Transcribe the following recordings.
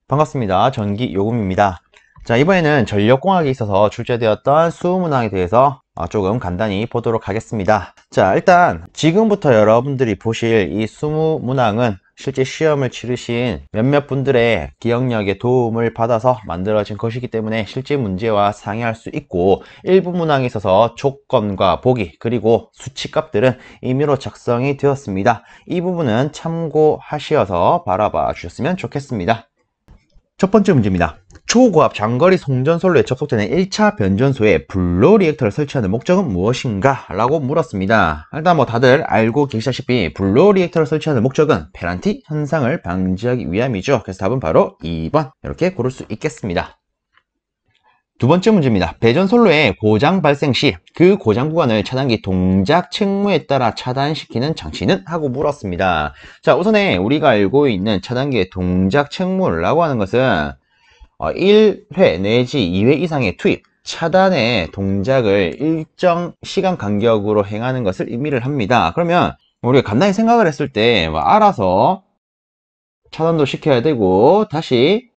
반갑습니다. 전기요금입니다. 자, 이번에는 전력공학에 있어서 출제되었던 수문항에 대해서 조금 간단히 보도록 하겠습니다. 자, 일단 지금부터 여러분들이 보실 이 수문항은 실제 시험을 치르신 몇몇 분들의 기억력에 도움을 받아서 만들어진 것이기 때문에 실제 문제와 상의할 수 있고, 일부 문항에 있어서 조건과 보기 그리고 수치값들은 임의로 작성이 되었습니다. 이 부분은 참고하셔서 바라봐 주셨으면 좋겠습니다. 첫 번째 문제입니다. 초고압 장거리 송전선로에 접속되는 1차 변전소에 블로 리액터를 설치하는 목적은 무엇인가? 라고 물었습니다. 일단 다들 알고 계시다시피 블로 리액터를 설치하는 목적은 페란티 현상을 방지하기 위함이죠. 그래서 답은 바로 2번 이렇게 고를 수 있겠습니다. 두 번째 문제입니다. 배전선로의 고장 발생 시 그 고장 구간을 차단기 동작 책무에 따라 차단시키는 장치는? 하고 물었습니다. 자, 우선에 우리가 알고 있는 차단기의 동작 책무라고 하는 것은 1회 내지 2회 이상의 투입, 차단의 동작을 일정 시간 간격으로 행하는 것을 의미를 합니다. 그러면 우리가 간단히 생각을 했을 때 알아서 차단도 시켜야 되고 다시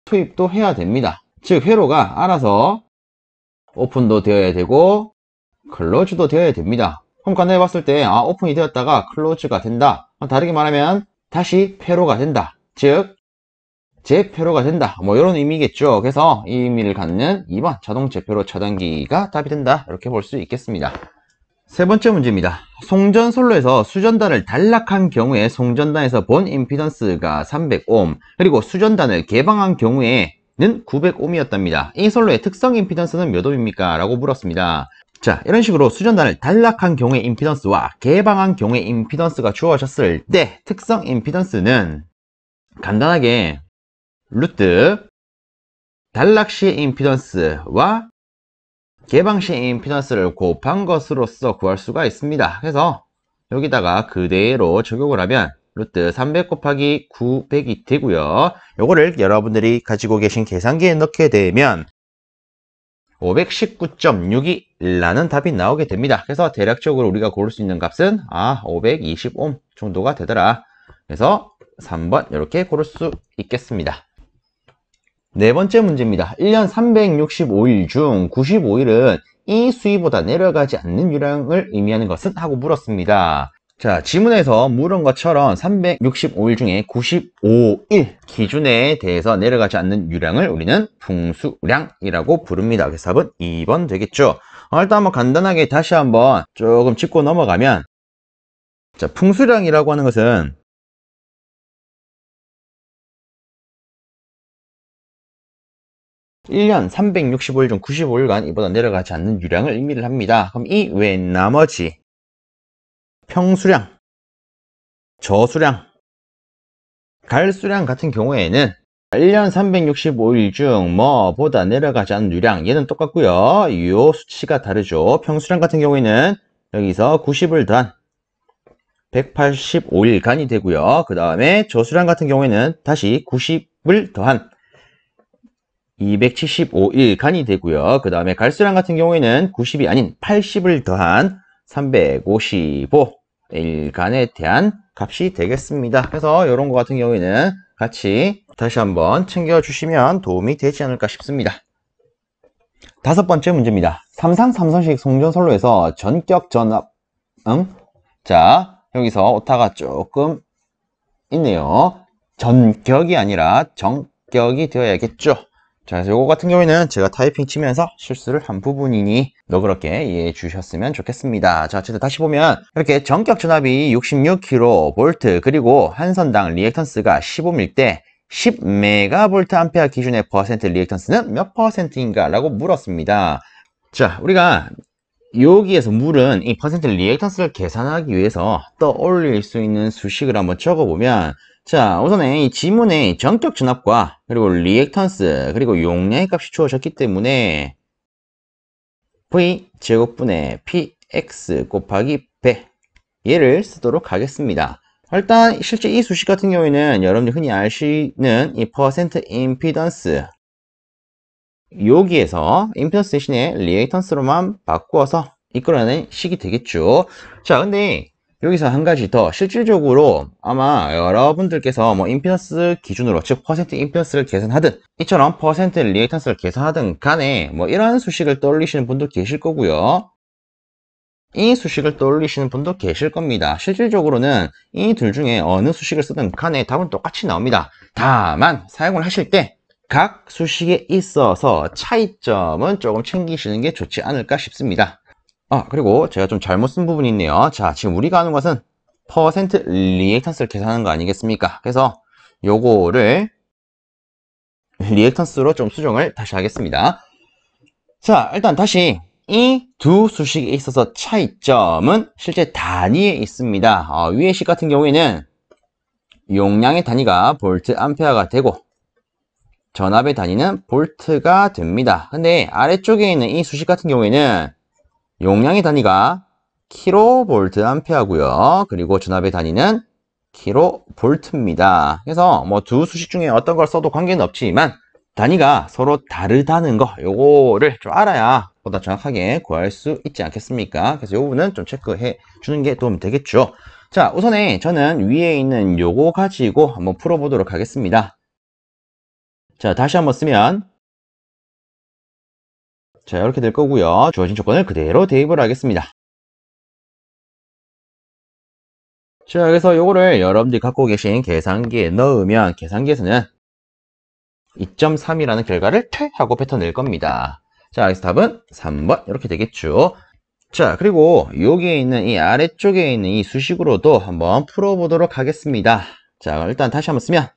투입도 해야 됩니다. 즉 회로가 알아서 오픈도 되어야 되고 클로즈도 되어야 됩니다. 그럼 간단히 봤을 때 오픈이 되었다가 클로즈가 된다. 다르게 말하면 다시 회로가 된다. 즉 재회로가 된다. 이런 의미겠죠. 그래서 이 의미를 갖는 2번 자동 재회로 차단기가 답이 된다. 이렇게 볼 수 있겠습니다. 세 번째 문제입니다. 송전선로에서 수전단을 단락한 경우에 송전단에서 본 임피던스가 300옴 그리고 수전단을 개방한 경우에는 900옴이었답니다. 이 선로의 특성 임피던스는 몇 옴입니까? 라고 물었습니다. 자, 이런 식으로 수전단을 단락한 경우의 임피던스와 개방한 경우의 임피던스가 주어졌을 때 특성 임피던스는 간단하게 루트 단락 시의 임피던스와 개방 시의 임피던스를 곱한 것으로서 구할 수가 있습니다. 그래서 여기다가 그대로 적용을 하면 루트 300 곱하기 900이 되고요. 요거를 여러분들이 가지고 계신 계산기에 넣게 되면 519.62라는 답이 나오게 됩니다. 그래서 대략적으로 우리가 고를 수 있는 값은 520옴 정도가 되더라. 그래서 3번 이렇게 고를 수 있겠습니다. 네 번째 문제입니다. 1년 365일 중 95일은 이 수위보다 내려가지 않는 유량을 의미하는 것은? 하고 물었습니다. 자, 지문에서 물은 것처럼 365일 중에 95일 기준에 대해서 내려가지 않는 유량을 우리는 풍수량이라고 부릅니다. 그래서 답은 2번 되겠죠. 일단 간단하게 다시 한번 조금 짚고 넘어가면, 자, 풍수량이라고 하는 것은 1년 365일 중 95일간 이보다 내려가지 않는 유량을 의미를 합니다. 그럼 이 외 나머지 평수량, 저수량, 갈수량 같은 경우에는 1년 365일 중 뭐보다 내려가지 않는 유량, 얘는 똑같고요. 이 수치가 다르죠. 평수량 같은 경우에는 여기서 90을 더한 185일간이 되고요. 그 다음에 저수량 같은 경우에는 다시 90을 더한 275일간이 되고요. 그 다음에 갈수량 같은 경우에는 90이 아닌 80을 더한 355일간에 대한 값이 되겠습니다. 그래서 이런 거 같은 경우에는 같이 다시 한번 챙겨주시면 도움이 되지 않을까 싶습니다. 다섯 번째 문제입니다. 삼성식 송전선로에서 전격 전압, 자, 여기서 오타가 조금 있네요. 전격이 아니라 정격이 되어야겠죠. 자, 그래서 요거 같은 경우에는 제가 타이핑 치면서 실수를 한 부분이니 너그럽게 이해해 주셨으면 좋겠습니다. 자, 어쨌든 다시 보면 이렇게 전격 전압이 66kV 그리고 한 선당 리액턴스가 10옴일 때 10MVA 기준의 퍼센트 리액턴스는 몇 퍼센트인가? 라고 물었습니다. 자, 우리가 여기에서 물은 이 퍼센트 리액턴스를 계산하기 위해서 떠올릴 수 있는 수식을 한번 적어보면, 자, 우선에 이 지문에 전격 전압과 그리고 리액턴스 그리고 용량의 값이 주어졌기 때문에 V 제곱분의 px 곱하기 100 얘를 쓰도록 하겠습니다. 일단 실제 이 수식 같은 경우에는 여러분들 흔히 아시는 이 퍼센트 임피던스, 여기에서 임피던스 대신에 리액턴스로만 바꾸어서 이끌어낸 식이 되겠죠. 자, 근데 여기서 한 가지 더, 실질적으로 아마 여러분들께서 뭐 임피던스 기준으로, 즉 퍼센트 임피던스를 계산하든 이처럼 퍼센트 리액턴스를 계산하든 간에 뭐 이런 수식을 떠올리시는 분도 계실 거고요, 이 수식을 떠올리시는 분도 계실 겁니다. 실질적으로는 이 둘 중에 어느 수식을 쓰든 간에 답은 똑같이 나옵니다. 다만 사용을 하실 때 각 수식에 있어서 차이점은 조금 챙기시는 게 좋지 않을까 싶습니다. 그리고 제가 좀 잘못 쓴 부분이 있네요. 자, 지금 우리가 하는 것은 퍼센트 리액턴스를 계산하는 거 아니겠습니까? 그래서 요거를 리액턴스로 좀 수정을 다시 하겠습니다. 자, 일단 다시 이 두 수식에 있어서 차이점은 실제 단위에 있습니다. 위의 식 같은 경우에는 용량의 단위가 볼트 암페어가 되고 전압의 단위는 볼트가 됩니다. 근데 아래쪽에 있는 이 수식 같은 경우에는 용량의 단위가 킬로볼트 암페어고요. 그리고 전압의 단위는 킬로볼트입니다. 그래서 뭐 두 수식 중에 어떤 걸 써도 관계는 없지만 단위가 서로 다르다는 거, 요거를 좀 알아야 보다 정확하게 구할 수 있지 않겠습니까? 그래서 요 부분은 좀 체크해 주는 게 도움이 되겠죠. 자, 우선에 저는 위에 있는 요거 가지고 한번 풀어보도록 하겠습니다. 자, 다시 한번 쓰면 자, 이렇게 될 거고요. 주어진 조건을 그대로 대입을 하겠습니다. 자, 그래서 요거를 여러분들이 갖고 계신 계산기에 넣으면 계산기에서는 2.3이라는 결과를 퇴하고 뱉어낼 겁니다. 자, 그래서 답은 3번 이렇게 되겠죠. 자, 그리고 여기에 있는 이 아래쪽에 있는 이 수식으로도 한번 풀어보도록 하겠습니다. 자, 일단 다시 한번 쓰면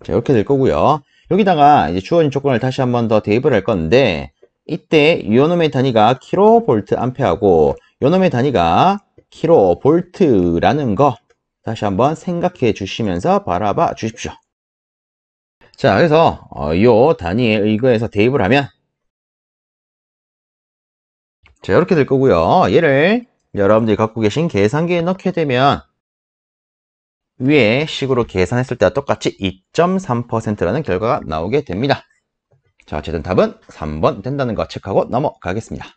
자, 이렇게 될 거고요. 여기다가 이제 주어진 조건을 다시 한번 더 대입을 할 건데, 이때 요놈의 단위가 킬로볼트 암페어고 요놈의 단위가 킬로볼트라는 거 다시 한번 생각해 주시면서 바라봐 주십시오. 자, 그래서 요 단위에 의거해서 대입을 하면 자, 이렇게 될 거고요. 얘를 여러분들이 갖고 계신 계산기에 넣게 되면 위에 식으로 계산했을 때와 똑같이 2.3%라는 결과가 나오게 됩니다. 자, 어쨌든 답은 3번 된다는 거 체크하고 넘어가겠습니다.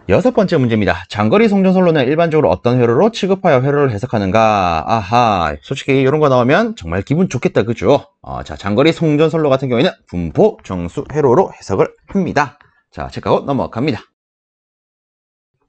여섯 번째 문제입니다. 장거리 송전솔로는 일반적으로 어떤 회로로 취급하여 회로를 해석하는가? 아하, 솔직히 이런 거 나오면 정말 기분 좋겠다, 그죠? 자, 장거리 송전솔로 같은 경우에는 분포 정수 회로로 해석을 합니다. 자, 체크하고 넘어갑니다.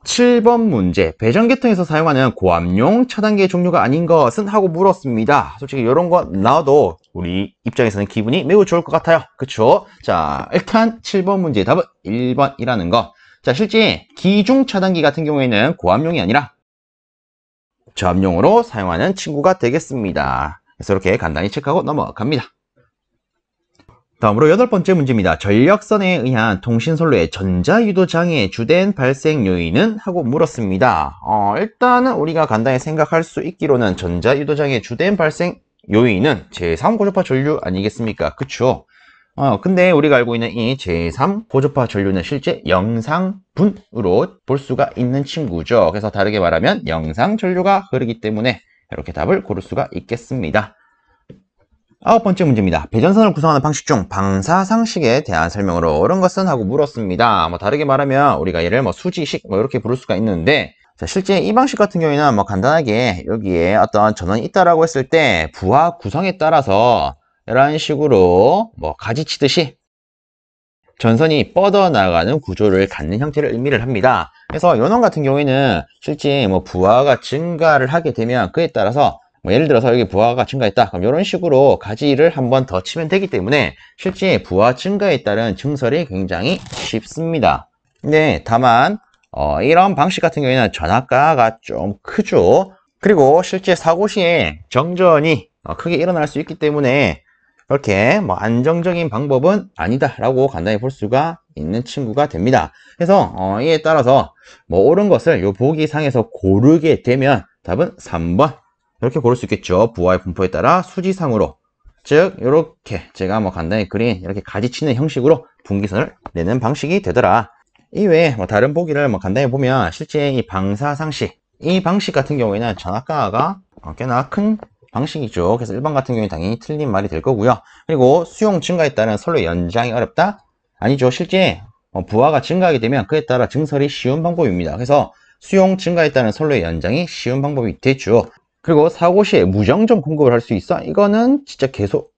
7번 문제, 배전계통에서 사용하는 고압용 차단기의 종류가 아닌 것은? 하고 물었습니다. 솔직히 이런 거 나와도 우리 입장에서는 기분이 매우 좋을 것 같아요. 그쵸? 자, 일단 7번 문제의 답은 1번이라는 거. 자, 실제 기중 차단기 같은 경우에는 고압용이 아니라 저압용으로 사용하는 친구가 되겠습니다. 그래서 이렇게 간단히 체크하고 넘어갑니다. 다음으로 8번째 문제입니다. 전력선에 의한 통신선로의 전자유도장애의 주된 발생 요인은? 하고 물었습니다. 일단은 우리가 간단히 생각할 수 있기로는 전자유도장애의 주된 발생 요인은 제3고주파 전류 아니겠습니까? 그쵸? 근데 우리가 알고 있는 이 제3고주파 전류는 실제 영상분으로 볼 수가 있는 친구죠. 그래서 다르게 말하면 영상전류가 흐르기 때문에 이렇게 답을 고를 수가 있겠습니다. 9번째 문제입니다. 배전선을 구성하는 방식 중 방사상식에 대한 설명으로 옳은 것은? 하고 물었습니다. 다르게 말하면 우리가 얘를 수지식 이렇게 부를 수가 있는데, 자, 실제 이 방식 같은 경우에는 간단하게 여기에 어떤 전원이 있다라고 했을 때 부하 구성에 따라서 이런 식으로 가지치듯이 전선이 뻗어나가는 구조를 갖는 형태를 의미를 합니다. 그래서 이놈 같은 경우에는 실제 부하가 증가를 하게 되면 그에 따라서 예를 들어서 여기 부하가 증가했다. 그럼 이런 식으로 가지를 한번 더 치면 되기 때문에 실제 부하 증가에 따른 증설이 굉장히 쉽습니다. 근데 다만 이런 방식 같은 경우에는 전압가가 좀 크죠. 그리고 실제 사고 시에 정전이 크게 일어날 수 있기 때문에 그렇게 안정적인 방법은 아니다라고 간단히 볼 수가 있는 친구가 됩니다. 그래서 이에 따라서 옳은 것을 요 보기상에서 고르게 되면 답은 3번 이렇게 고를 수 있겠죠. 부하의 분포에 따라 수지상으로, 즉 이렇게 제가 간단히 그린 이렇게 가지치는 형식으로 분기선을 내는 방식이 되더라. 이외에 다른 보기를 간단히 보면 실제 이 방사상식, 이 방식 같은 경우에는 전압가가 꽤나 큰 방식이죠. 그래서 1번 같은 경우에 당연히 틀린 말이 될 거고요. 그리고 수용 증가에 따른 선로 연장이 어렵다? 아니죠. 실제 부하가 증가하게 되면 그에 따라 증설이 쉬운 방법입니다. 그래서 수용 증가에 따른 선로의 연장이 쉬운 방법이 되죠. 그리고 사고 시에 무정점 공급을 할 수 있어? 이거는 진짜 계속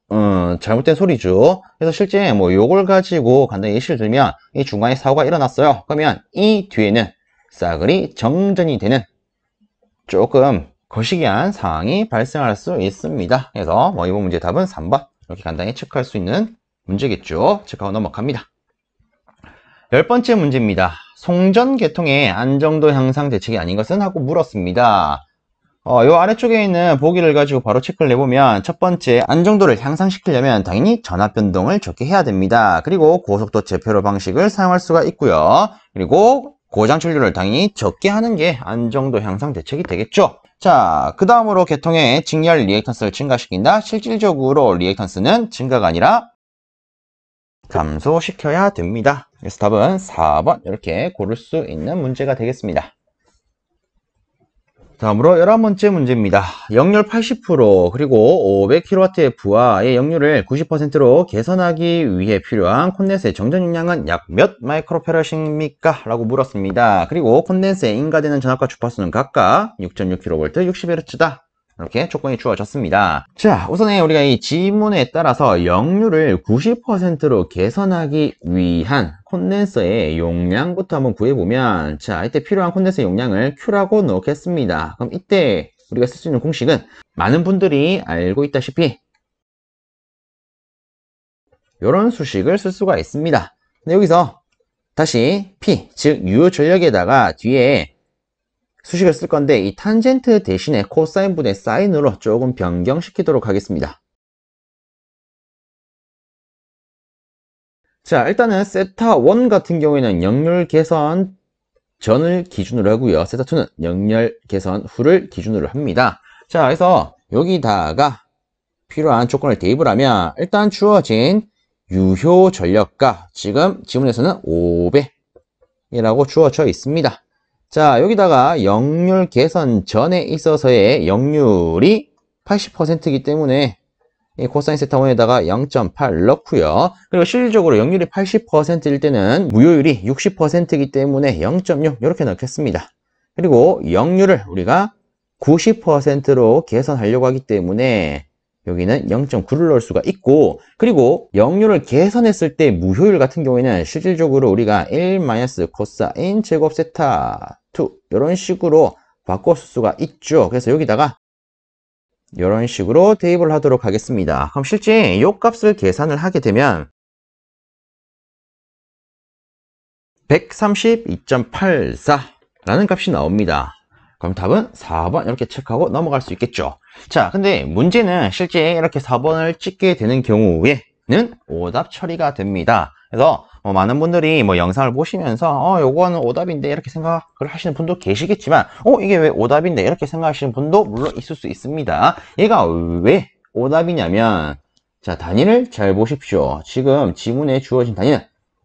잘못된 소리죠. 그래서 실제 뭐 요걸 가지고 간단히 예시를 들면 이 중간에 사고가 일어났어요. 그러면 이 뒤에는 싸그리 정전이 되는 조금 거시기한 상황이 발생할 수 있습니다. 그래서 뭐 이번 문제 답은 3번 이렇게 간단히 체크할 수 있는 문제겠죠. 체크하고 넘어갑니다. 10번째 문제입니다. 송전 계통의 안정도 향상 대책이 아닌 것은? 하고 물었습니다. 요 아래쪽에 있는 보기를 가지고 바로 체크를 해보면 첫 번째, 안정도를 향상시키려면 당연히 전압 변동을 적게 해야 됩니다. 그리고 고속도 제표로 방식을 사용할 수가 있고요. 그리고 고장 출류를 당연히 적게 하는 게 안정도 향상 대책이 되겠죠. 자, 그 다음으로 계통의 직렬 리액턴스를 증가시킨다. 실질적으로 리액턴스는 증가가 아니라 감소시켜야 됩니다. 그래서 답은 4번 이렇게 고를 수 있는 문제가 되겠습니다. 다음으로 11번째 문제입니다. 역률 80% 그리고 500kW의 부하의 역률을 90%로 개선하기 위해 필요한 콘덴서의 정전 용량은 약 몇 마이크로패럿입니까? 라고 물었습니다. 그리고 콘덴서에 인가되는 전압과 주파수는 각각 6.6kV, 60Hz다. 이렇게 조건이 주어졌습니다. 자, 우선에 우리가 이 지문에 따라서 역률을 90%로 개선하기 위한 콘덴서의 용량부터 한번 구해보면, 자, 이때 필요한 콘덴서 용량을 Q라고 넣겠습니다. 그럼 이때 우리가 쓸 수 있는 공식은 많은 분들이 알고 있다시피 이런 수식을 쓸 수가 있습니다. 근데 여기서 다시 P, 즉 유효 전력에다가 뒤에 수식을 쓸 건데 이 탄젠트 대신에 코사인 분의 사인으로 조금 변경시키도록 하겠습니다. 자, 일단은 세타1 같은 경우에는 역률 개선 전을 기준으로 하고요. 세타2는 역률 개선 후를 기준으로 합니다. 자, 그래서 여기다가 필요한 조건을 대입을 하면 일단 주어진 유효 전력가, 지금 지문에서는 500이라고 주어져 있습니다. 자, 여기다가 역률 개선 전에 있어서의 역률이 80%이기 때문에 이 코사인 세타1에다가 0.8 넣고요. 그리고 실질적으로 역률이 80%일 때는 무효율이 60%이기 때문에 0.6 이렇게 넣겠습니다. 그리고 역률을 우리가 90%로 개선하려고 하기 때문에 여기는 0.9를 넣을 수가 있고, 그리고 역률을 개선했을 때 무효율 같은 경우에는 실질적으로 우리가 1 코사인 제곱 세타2 이런 식으로 바꿔 쓸 수가 있죠. 그래서 여기다가 이런 식으로 대입을 하도록 하겠습니다. 그럼 실제 이 값을 계산을 하게 되면 132.84라는 값이 나옵니다. 그럼 답은 4번 이렇게 체크하고 넘어갈 수 있겠죠. 자, 근데 문제는 실제 이렇게 4번을 찍게 되는 경우에는 오답 처리가 됩니다. 그래서 많은 분들이 영상을 보시면서 요거는 오답인데 이렇게 생각을 하시는 분도 계시겠지만 이게 왜 오답인데 이렇게 생각하시는 분도 물론 있을 수 있습니다. 얘가 왜 오답이냐면, 자, 단위를 잘 보십시오. 지금 지문에 주어진 단위는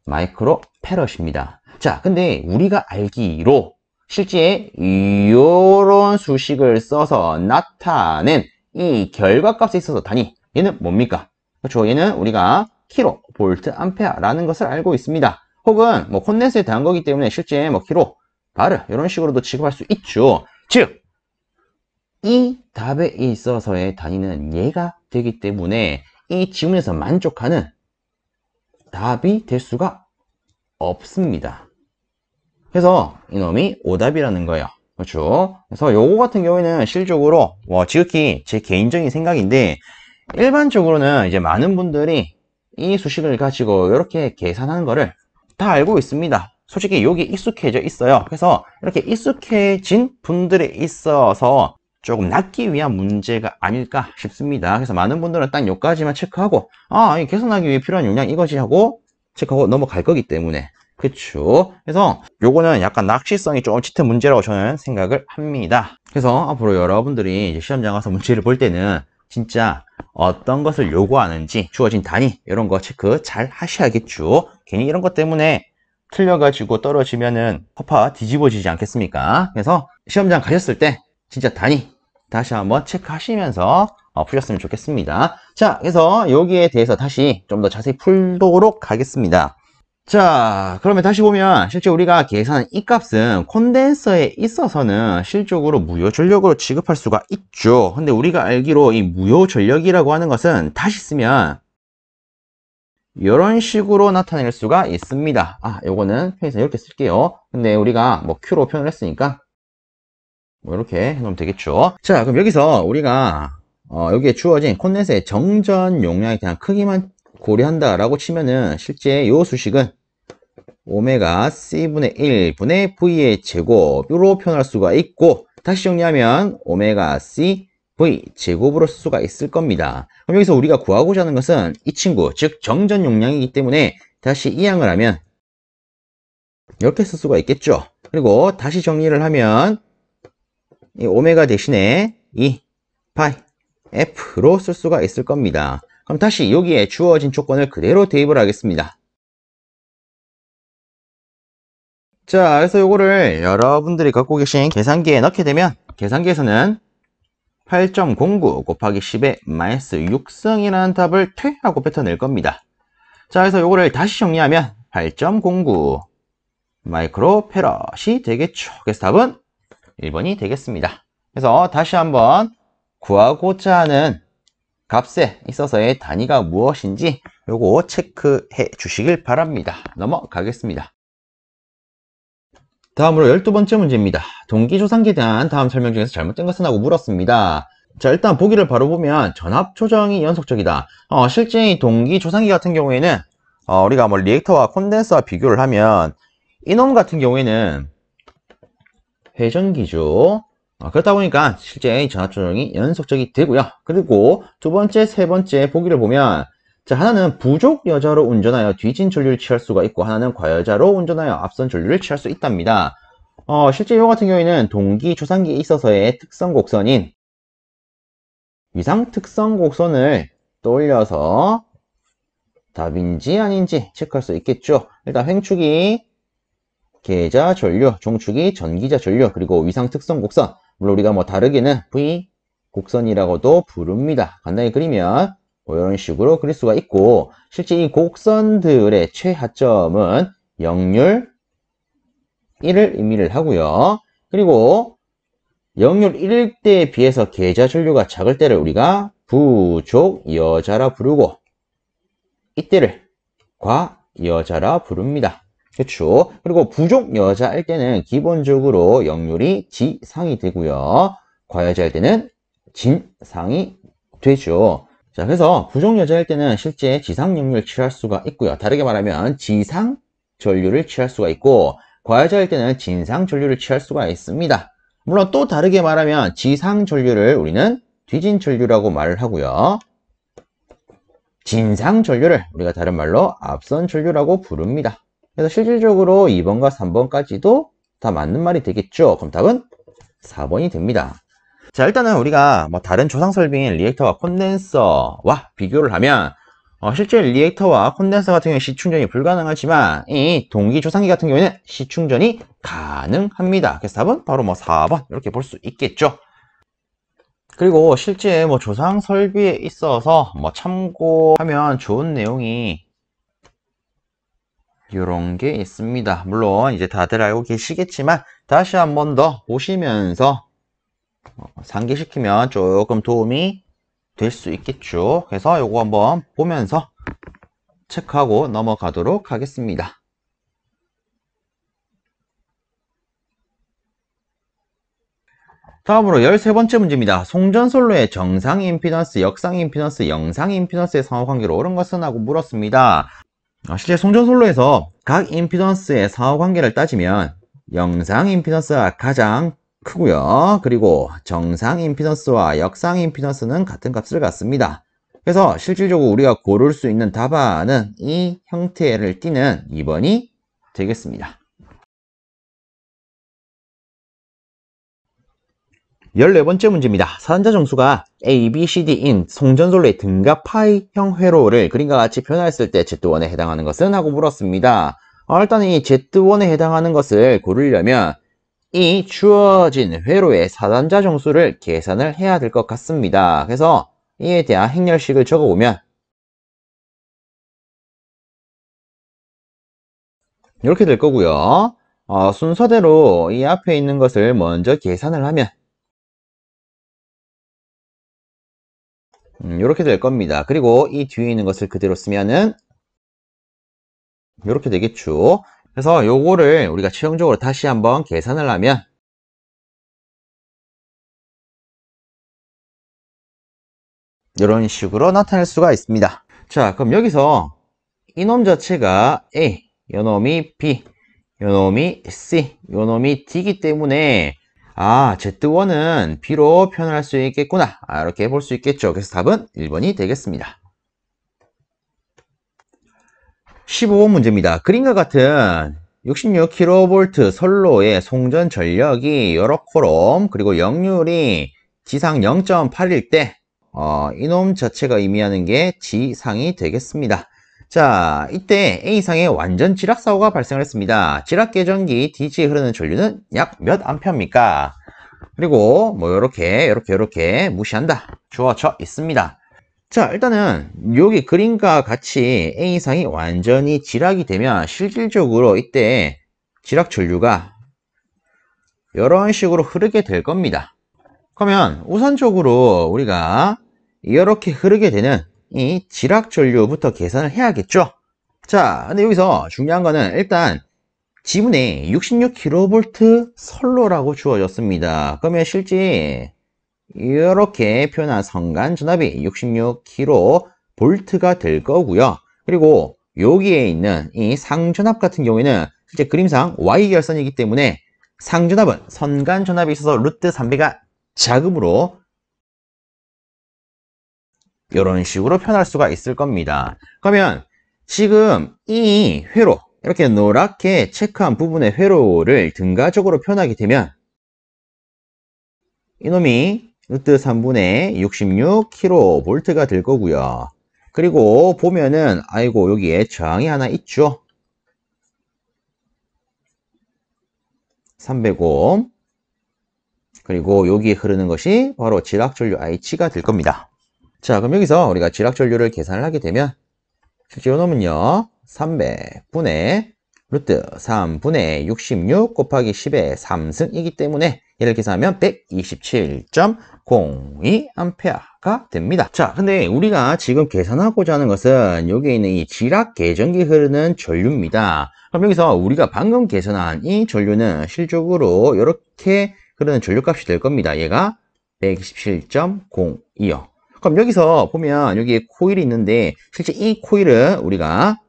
마이크로 패럿입니다. 자, 근데 우리가 알기로 실제 이런 수식을 써서 나타낸 이 결과값에 있어서 단위, 얘는 뭡니까? 그렇죠. 얘는 우리가 킬로, 볼트, 암페어라는 것을 알고 있습니다. 혹은 콘덴서에 대한 거기 때문에 실제 킬로, 바르 이런 식으로도 취급할 수 있죠. 즉, 이 답에 있어서의 단위는 얘가 되기 때문에 이 지문에서 만족하는 답이 될 수가 없습니다. 그래서 이놈이 오답이라는 거예요. 그렇죠. 그래서 요거 같은 경우에는 실질적으로 지극히 제 개인적인 생각인데, 일반적으로는 이제 많은 분들이 이 수식을 가지고 이렇게 계산하는 거를 다 알고 있습니다. 솔직히 여기 익숙해져 있어요. 그래서 이렇게 익숙해진 분들에 있어서 조금 낫기 위한 문제가 아닐까 싶습니다. 그래서 많은 분들은 딱 여기까지만 체크하고 이 계산하기 위해 필요한 용량 이거지 하고 체크하고 넘어갈 거기 때문에. 그쵸. 그래서 요거는 약간 낚시성이 조금 짙은 문제라고 저는 생각을 합니다. 그래서 앞으로 여러분들이 이제 시험장 가서 문제를 볼 때는 진짜 어떤 것을 요구하는지 주어진 단위 이런 거 체크 잘 하셔야겠죠. 괜히 이런 것 때문에 틀려가지고 떨어지면은 허파 뒤집어지지 않겠습니까? 그래서 시험장 가셨을 때 진짜 단위 다시 한번 체크하시면서 푸셨으면 좋겠습니다. 자, 그래서 여기에 대해서 다시 좀 더 자세히 풀도록 하겠습니다. 자, 그러면 다시 보면 실제 우리가 계산한 이 값은 콘덴서에 있어서는 실적으로 무효 전력으로 취급할 수가 있죠. 근데 우리가 알기로 이 무효 전력이라고 하는 것은 다시 쓰면 이런 식으로 나타낼 수가 있습니다. 요거는 편의상 이렇게 쓸게요. 근데 우리가 뭐 Q로 표현을 했으니까 뭐 이렇게 해놓으면 되겠죠. 자, 그럼 여기서 우리가 여기에 주어진 콘덴서의 정전 용량에 대한 크기만 고려한다라고 치면은 실제 요 수식은 오메가 C분의 1분의 V의 제곱으로 표현할 수가 있고, 다시 정리하면 오메가 C V 제곱으로 쓸 수가 있을 겁니다. 그럼 여기서 우리가 구하고자 하는 것은 이 친구, 즉 정전 용량이기 때문에 다시 이항을 하면 이렇게 쓸 수가 있겠죠. 그리고 다시 정리를 하면 이 오메가 대신에 2 파이 F로 쓸 수가 있을 겁니다. 그럼 다시 여기에 주어진 조건을 그대로 대입을 하겠습니다. 자, 그래서 요거를 여러분들이 갖고 계신 계산기에 넣게 되면 계산기에서는 8.09 곱하기 10의 마이너스 6승이라는 답을 퇴하고 뱉어낼 겁니다. 자, 그래서 요거를 다시 정리하면 8.09 마이크로페럿이 되겠죠. 그래서 답은 1번이 되겠습니다. 그래서 다시 한번 구하고자 하는 값에 있어서의 단위가 무엇인지 요거 체크해 주시길 바랍니다. 넘어가겠습니다. 다음으로 12번째 문제입니다. 동기조상기에 대한 다음 설명 중에서 잘못된 것은 하고 물었습니다. 자, 일단 보기를 바로 보면 전압 조정이 연속적이다. 실제 이 동기조상기 같은 경우에는 우리가 뭐 리액터와 콘덴서와 비교를 하면 이놈 같은 경우에는 회전기죠. 그렇다 보니까 실제 전압 조정이 연속적이 되고요. 그리고 두 번째, 세 번째 보기를 보면 자, 하나는 부족 여자로 운전하여 뒤진 전류를 취할 수가 있고 하나는 과여자로 운전하여 앞선 전류를 취할 수 있답니다. 실제 이거 같은 경우에는 동기 조상기에 있어서의 특성 곡선인 위상 특성 곡선을 떠올려서 답인지 아닌지 체크할 수 있겠죠. 일단 횡축이 계자 전류, 종축이 전기자 전류, 그리고 위상 특성 곡선, 물론 우리가 뭐 다르게는 V 곡선이라고도 부릅니다. 간단히 그리면 뭐 이런 식으로 그릴 수가 있고, 실제 이 곡선들의 최하점은 역률 1을 의미를 하고요. 그리고 역률 1일 때에 비해서 계자 전류가 작을 때를 우리가 부족 여자라 부르고 이때를 과여자라 부릅니다. 그렇죠. 그리고 부족 여자일 때는 기본적으로 역률이 지상이 되고요. 과여자일 때는 진상이 되죠. 자, 그래서 부족 여자일 때는 실제 지상 역률을 취할 수가 있고요. 다르게 말하면 지상 전류를 취할 수가 있고, 과여자일 때는 진상 전류를 취할 수가 있습니다. 물론 또 다르게 말하면 지상 전류를 우리는 뒤진 전류라고 말을 하고요. 진상 전류를 우리가 다른 말로 앞선 전류라고 부릅니다. 그래서 실질적으로 2번과 3번까지도 다 맞는 말이 되겠죠. 그럼 답은 4번이 됩니다. 자, 일단은 우리가 뭐 다른 조상 설비인 리액터와 콘덴서와 비교를 하면 실제 리액터와 콘덴서 같은 경우에 시충전이 불가능하지만 이 동기 조상기 같은 경우에는 시충전이 가능합니다. 그래서 답은 바로 뭐 4번 이렇게 볼 수 있겠죠. 그리고 실제 뭐 조상 설비에 있어서 뭐 참고하면 좋은 내용이 이런 게 있습니다. 물론 이제 다들 알고 계시겠지만 다시 한 번 더 보시면서 상기시키면 조금 도움이 될 수 있겠죠. 그래서 요거 한번 보면서 체크하고 넘어가도록 하겠습니다. 다음으로 13번째 문제입니다. 송전솔로의 정상 임피던스, 역상 임피던스, 영상 임피던스의 상호관계로 옳은 것은? 하고 물었습니다. 실제 송전솔로에서 각 임피던스의 상호관계를 따지면 영상 임피던스가 가장 크고요. 그리고 정상 임피던스와 역상 임피던스는 같은 값을 갖습니다. 그래서 실질적으로 우리가 고를 수 있는 답안은 이 형태를 띠는 2번이 되겠습니다. 14번째 문제입니다. 사단자 정수가 A, B, C, D인 송전솔로의 등가 파이형 회로를 그림과 같이 표현했을 때 Z1에 해당하는 것은? 하고 물었습니다. 일단 이 Z1에 해당하는 것을 고르려면 이 주어진 회로의 사단자 정수를 계산을 해야 될 것 같습니다. 그래서 이에 대한 행렬식을 적어보면 이렇게 될 거고요. 순서대로 이 앞에 있는 것을 먼저 계산을 하면 이렇게 될 겁니다. 그리고 이 뒤에 있는 것을 그대로 쓰면은 이렇게 되겠죠. 그래서 요거를 우리가 최종적으로 다시 한번 계산을 하면 이런 식으로 나타낼 수가 있습니다. 자, 그럼 여기서 이놈 자체가 A, 요놈이 B, 요놈이 C, 요놈이 D이기 때문에 Z1은 B로 표현할 수 있겠구나. 이렇게 볼 수 있겠죠. 그래서 답은 1번이 되겠습니다. 15번 문제입니다. 그림과 같은 66kV 선로의 송전 전력이 요렇게롬 그리고 역률이 지상 0.8일 때 이놈 자체가 의미하는 게 G상이 되겠습니다. 자, 이때 A상에 완전 지락사고가 발생을 했습니다. 지락계전기 DG에 흐르는 전류는 약 몇 암페어입니까? 그리고 뭐 요렇게 무시한다. 주어져 있습니다. 자, 일단은 여기 그림과 같이 A상이 완전히 지락이 되면 실질적으로 이때 지락 전류가 이런 식으로 흐르게 될 겁니다. 그러면 우선적으로 우리가 이렇게 흐르게 되는 이 지락 전류부터 계산을 해야겠죠. 자, 근데 여기서 중요한 거는 일단 지문에 66kV 선로라고 주어졌습니다. 그러면 실제 이렇게 표현한 선간 전압이 66kV가 될 거고요. 그리고 여기에 있는 이 상전압 같은 경우에는 실제 그림상 Y결선이기 때문에 상전압은 선간 전압이 있어서 루트 3배가 작으므로 이런 식으로 표현할 수가 있을 겁니다. 그러면 지금 이 회로 이렇게 노랗게 체크한 부분의 회로를 등가적으로 표현하게 되면 이놈이 루트 3분의 66kV가 될 거고요. 그리고 보면은 아이고 여기에 저항이 하나 있죠. 300옴. 그리고 여기에 흐르는 것이 바로 지락전류 IH가 될 겁니다. 자, 그럼 여기서 우리가 지락전류를 계산을 하게 되면 실제 요놈은요 300분의 루트 3분의 66 곱하기 10의 3승이기 때문에 얘를 계산하면 127.02A가 됩니다. 자, 근데 우리가 지금 계산하고자 하는 것은 여기에 있는 이 지락 계전기 흐르는 전류입니다. 그럼 여기서 우리가 방금 계산한 이 전류는 실적으로 이렇게 흐르는 전류값이 될 겁니다. 얘가 127.02요. 그럼 여기서 보면 여기에 코일이 있는데 실제 이 코일은 우리가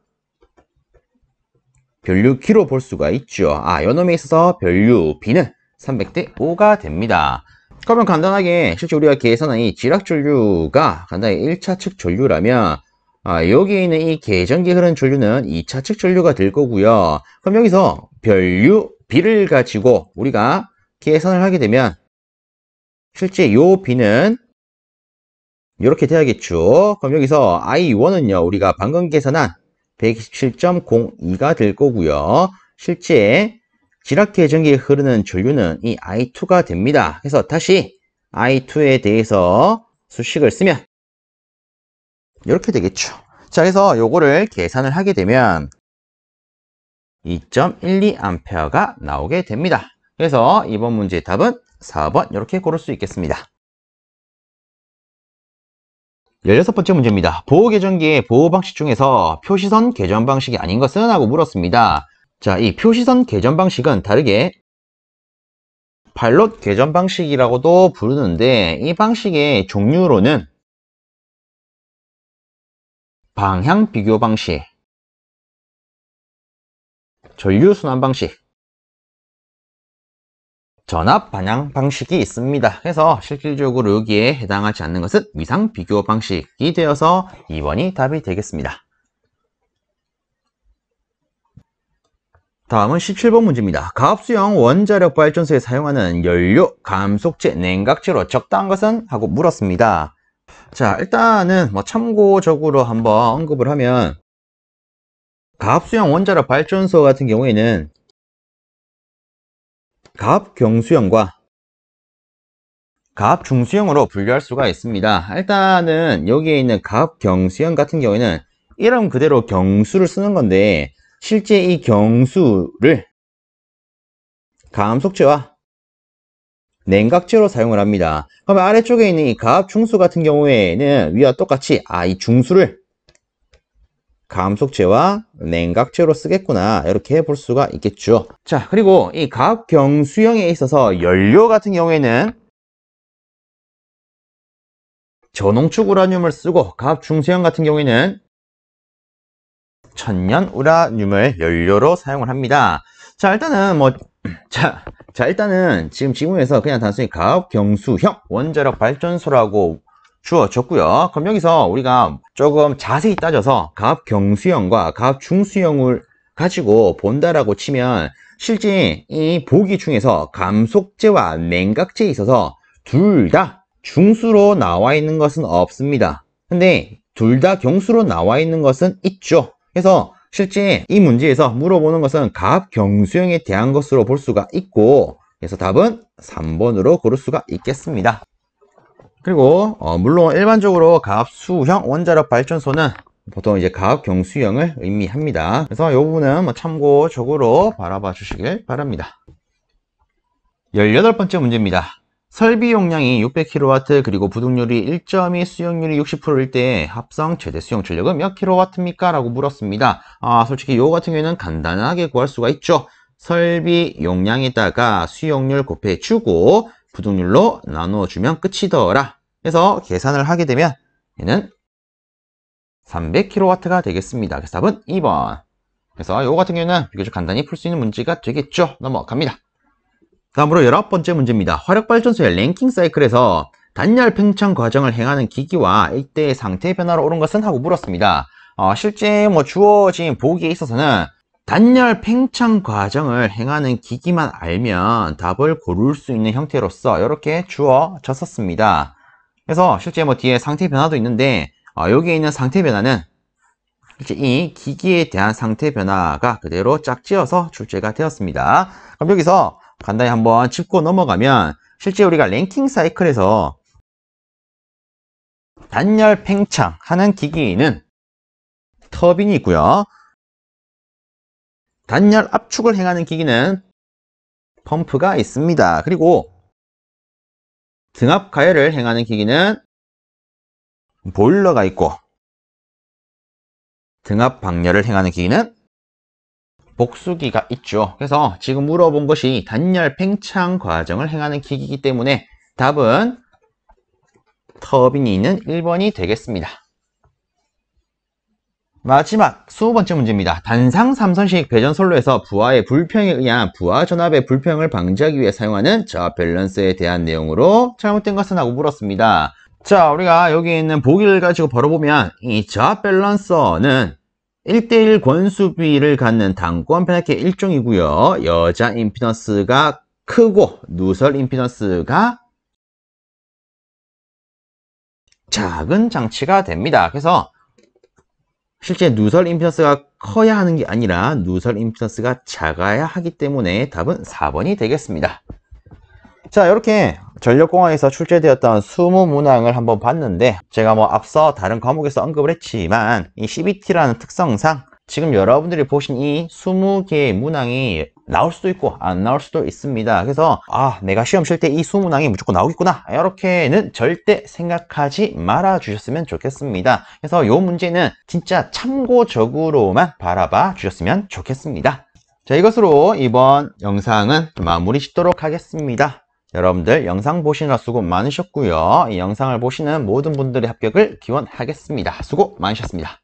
변류기로 볼 수가 있죠. 요놈에 있어서 변류 B는 300대 5가 됩니다. 그러면 간단하게 실제 우리가 계산한 이 지락 전류가 간단하게 1차 측 전류라면 여기에 있는 이 계전기 흐르는 전류는 2차 측 전류가 될 거고요. 그럼 여기서 변류 B를 가지고 우리가 계산을 하게 되면 실제 요 B는 이렇게 돼야겠죠. 그럼 여기서 I1은요 우리가 방금 계산한 127.02가 될 거고요. 실제 지락 계전기에 흐르는 전류는 이 I2가 됩니다. 그래서 다시 I2에 대해서 수식을 쓰면 이렇게 되겠죠. 자, 그래서 요거를 계산을 하게 되면 2.12A가 나오게 됩니다. 그래서 이번 문제의 답은 4번 이렇게 고를 수 있겠습니다. 16번째 문제입니다. 보호계전기의 보호 방식 중에서 표시선 계전 방식이 아닌 것은? 하고 물었습니다. 자, 이 표시선 계전 방식은 다르게 발롯 계전 방식이라고도 부르는데 이 방식의 종류로는 방향 비교 방식, 전류 순환 방식, 전압 반향 방식이 있습니다. 그래서 실질적으로 여기에 해당하지 않는 것은 위상 비교 방식이 되어서 2번이 답이 되겠습니다. 다음은 17번 문제입니다. 가압수형 원자력 발전소에 사용하는 연료 감속제 냉각제로 적당한 것은? 하고 물었습니다. 자, 일단은 참고적으로 한번 언급을 하면 가압수형 원자력 발전소 같은 경우에는 가압경수형과 가압중수형으로 분류할 수가 있습니다. 일단은 여기에 있는 가압경수형 같은 경우에는 이름 그대로 경수를 쓰는 건데 실제 이 경수를 감속제와 냉각제로 사용을 합니다. 그러면 아래쪽에 있는 이 가압 중수 같은 경우에는 위와 똑같이 이 중수를 감속제와 냉각제로 쓰겠구나, 이렇게 볼 수가 있겠죠. 자, 그리고 이 가압 경수형에 있어서 연료 같은 경우에는 저농축 우라늄을 쓰고, 가압 중수형 같은 경우에는 천연 우라늄을 연료로 사용을 합니다. 자, 일단은 일단은 지금 지문에서 그냥 단순히 가압 경수형 원자력 발전소라고 주어졌고요. 그럼 여기서 우리가 조금 자세히 따져서 가압 경수형과 가압 중수형을 가지고 본다라고 치면, 실제 이 보기 중에서 감속제와 냉각제에 있어서 둘 다 중수로 나와 있는 것은 없습니다. 근데 둘 다 경수로 나와 있는 것은 있죠. 그래서 실제 이 문제에서 물어보는 것은 가압 경수형에 대한 것으로 볼 수가 있고, 그래서 답은 3번으로 고를 수가 있겠습니다. 그리고 물론 일반적으로 가압수형 원자력 발전소는 보통 이제 가압 경수형을 의미합니다. 그래서 이 부분은 참고적으로 바라봐 주시길 바랍니다. 18번째 문제입니다. 설비 용량이 600kW 그리고 부등률이 1.2, 수용률이 60%일 때 합성 최대 수용 출력은 몇 kW입니까? 라고 물었습니다. 솔직히 이거 같은 경우에는 간단하게 구할 수가 있죠. 설비 용량에다가 수용률 곱해주고 부등률로 나눠주면 끝이더라. 그래서 계산을 하게 되면 얘는 300kW가 되겠습니다. 그래서 답은 2번. 그래서 이거 같은 경우는 비교적 간단히 풀 수 있는 문제가 되겠죠. 넘어갑니다. 다음으로 19번째 문제입니다. 화력발전소의 랭킹 사이클에서 단열 팽창 과정을 행하는 기기와 일대의 상태 변화로 옳은 것은? 하고 물었습니다. 실제 주어진 보기에 있어서는 단열 팽창 과정을 행하는 기기만 알면 답을 고를 수 있는 형태로서 이렇게 주어졌었습니다. 그래서 실제 뒤에 상태 변화도 있는데, 여기에 있는 상태 변화는 실제 이 기기에 대한 상태 변화가 그대로 짝지어서 출제가 되었습니다. 그럼 여기서 간단히 한번 짚고 넘어가면, 실제 우리가 랭킹 사이클에서 단열 팽창 하는 기기는 터빈이 있고요. 단열 압축을 행하는 기기는 펌프가 있습니다. 그리고 등압 가열을 행하는 기기는 보일러가 있고, 등압 방열을 행하는 기기는 복수기가 있죠. 그래서 지금 물어본 것이 단열 팽창 과정을 행하는 기기이기 때문에 답은 터빈이 있는 1번이 되겠습니다. 마지막 20번째 문제입니다. 단상 3선식 배전선로에서 부하의 불평에 의한 부하 전압의 불평을 방지하기 위해 사용하는 저압 밸런스에 대한 내용으로 잘못된 것은? 하고 물었습니다. 자, 우리가 여기 있는 보기를 가지고 바로 보면 이 저압 밸런서는 1대1 권수비를 갖는 단권 변압기의 일종이고요. 여자 임피던스가 크고 누설 임피던스가 작은 장치가 됩니다. 그래서 실제 누설 임피던스가 커야 하는 게 아니라 누설 임피던스가 작아야 하기 때문에 답은 4번이 되겠습니다. 자, 이렇게 전력공학에서 출제되었던 20문항을 한번 봤는데, 제가 앞서 다른 과목에서 언급을 했지만 이 CBT라는 특성상 지금 여러분들이 보신 이 20개의 문항이 나올 수도 있고 안 나올 수도 있습니다. 그래서 내가 시험 칠 때 이 20문항이 무조건 나오겠구나, 이렇게는 절대 생각하지 말아 주셨으면 좋겠습니다. 그래서 이 문제는 진짜 참고적으로만 바라봐 주셨으면 좋겠습니다. 자, 이것으로 이번 영상은 마무리 짓도록 하겠습니다. 여러분들 영상 보시느라 수고 많으셨고요. 이 영상을 보시는 모든 분들의 합격을 기원하겠습니다. 수고 많으셨습니다.